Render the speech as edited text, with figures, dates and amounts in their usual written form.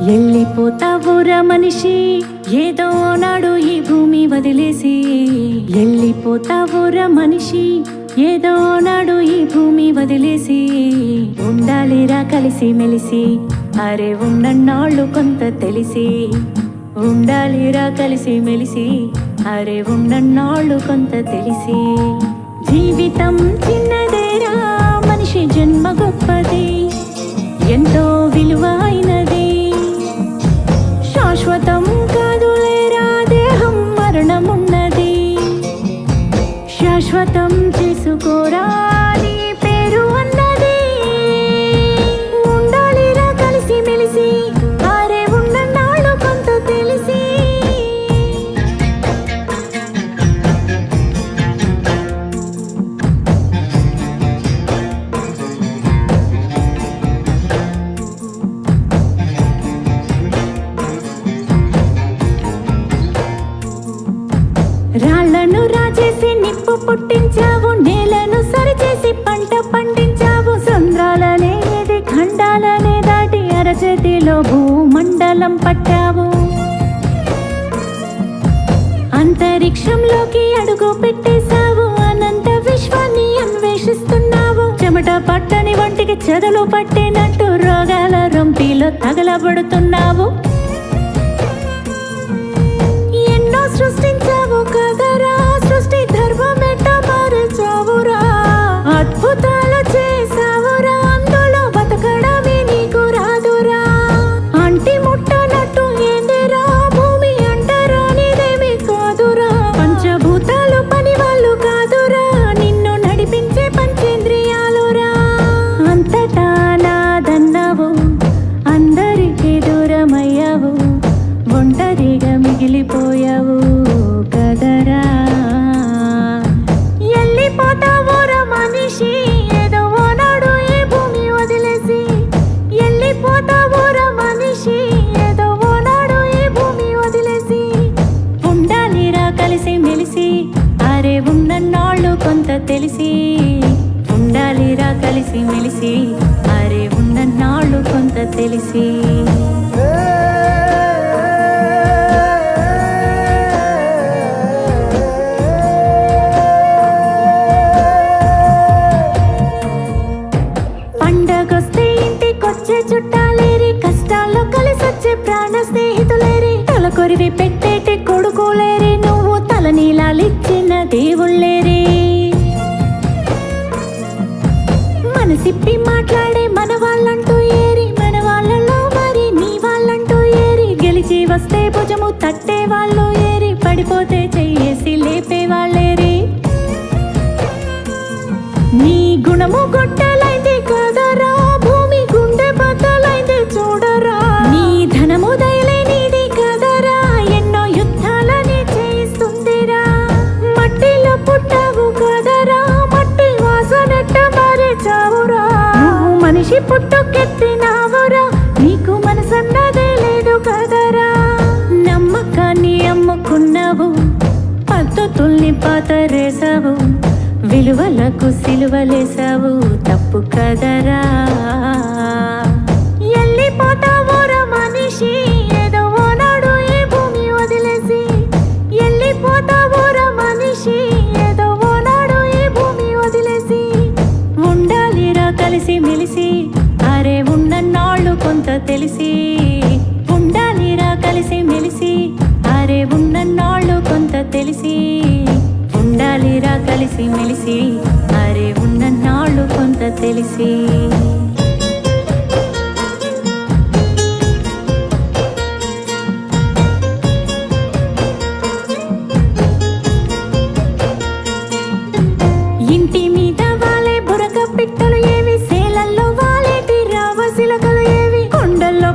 ఎల్లిపోతావురా మనిషి ఏదో నాడు ఈ భూమి వదిలేసి. ఎల్లిపోతావురా మనిషి ఏదో నాడు ఈ భూమి వదిలేసి. ఉండాలిరా కలిసి మెలిసి అరే ఉన్నన్నాళ్ళు కొంత తెలిసి. ఉండాలిరా కలిసి మెలిసి అరే ఉన్నన్నాళ్ళు కొంత తెలిసి. జీవితం చిన్నదేరా మనిషి జన్మ గొప్పది ఎంతో విలువైనది. శాశ్వతం కాదులేరా దేహం మరణమున్నది. శాశ్వతం చేసుకోరా నీ పేరు అన్నది. ఉండాలిరా కలిసి మెలిసి అరే ఉన్నన్నాళ్ళు కొంత తెలిసి. రాళ్లను రాజేసి నిప్పు పుట్టించావు, నేలను సరిచేసి పంట పండించావు. సంద్రాలనేది ఖండాలనే దాటి అరచేతిలో భూమండలం పట్టావు. అంతరిక్షంలోకి అడుగు పెట్టేశావు, అనంత విశ్వాన్ని అన్వేషిస్తున్నావు. చెమట పట్టని వంటికి చెదలు పట్టినట్టు రోగాల రొంపిలో తగలబడుతున్నావు. ఎన్నో సృష్టించావు కదరా, సృష్టి ధర్మమెట్ట మార్చావురా. అద్భుతాలు చేసావురా, అందులో బతకడమే నీకు రాదురా. అంటి ముట్టనట్టు ఏందిరా భూమి అంటారా నీదేమి కాదురా. పంచభూతాలు పని వాళ్ళు కాదురా, నిన్ను నడిపించే పంచేంద్రియాలురా. అంతటా నాదన్నావు, అందరికీ దూరమయ్యావు, ఒంటరిగా మిగిలిపోయావు కదరా. ఎల్లిపోతావురా మనిషి ఏదో నాడు ఈ భూమి వదిలేసి. ఎల్లిపోతావురా మనిషి ఏదో నాడు ఈ భూమి వదిలేసి. ఉండాలిరా కలిసి మెలిసి అరే ఉన్నన్నాళ్ళు కొంత తెలిసి. ఉండాలిరా కలిసి మెలిసి అరే ఉన్నన్నాళ్ళు కొంత తెలిసి. పండగొస్తే ఇంటికొచ్చే చుట్టాలేరి, కష్టాల్లో కలిసొచ్చే ప్రాణ స్నేహితులేరి. తలకొరివి పెట్టేటి కొడుకులేరి, నువ్వు తలనీలాలిచ్చిన దేవుళ్ళేరి. మనసిప్పి మాట్లాడే మన వాళ్ళంటూ ఏరి, మన వాళ్ళలో మరి నీ వాళ్ళంటూ ఏరి. గెలిచి వస్తే భుజము తట్టే వాళ్ళు ఏరి, పడిపోతే చెయ్యేసి లేపే వాళ్ళేరి. నీ గుణము గొట్టలైంది కదరా, భూమి గుండె బద్దలైంది చూడరా. నీ ధనము దయలేనిది కదరా, ఎన్నో యుద్ధాలని చేయిస్తుందిరా. మట్టిలో పుట్టావు కదరా, మట్టి వాసనెట్ట మారేచావురా. నువ్వు మనిషి పుట్టుకెత్తినావురా, నీకు మనసన్నదే లేదు కదరా. నమ్మకాన్ని అమ్ముకున్నావు, పద్ధతుల్ని పాతరేసావు, విలువలకు సిలువలేసావు తప్పు కదరా. ఎల్లిపోతావురా మనిషి ఏదో నాడు ఈ భూమి వదిలేసి. ఎల్లిపోతావురా మనిషి ఏదో నాడు ఈ భూమి వదిలేసి. ఉండాలిరా కలిసి మెలిసి అరే ఉన్నన్నాళ్ళు కొంత తెలిసి. ఉండాలిరా కలిసి మెలిసి అరే ఉన్నన్నాళ్ళు కొంత తెలిసి. ఉండాలిరా కలిసి మెలిసి అరే ఉన్నన్నాళ్ళు కొంత తెలిసి. ఇంటి మీద వాలే బురక పిట్టలు ఏవి, సేలల్లో వాలేటి రావసిలకలు ఏవి, కొండల్లో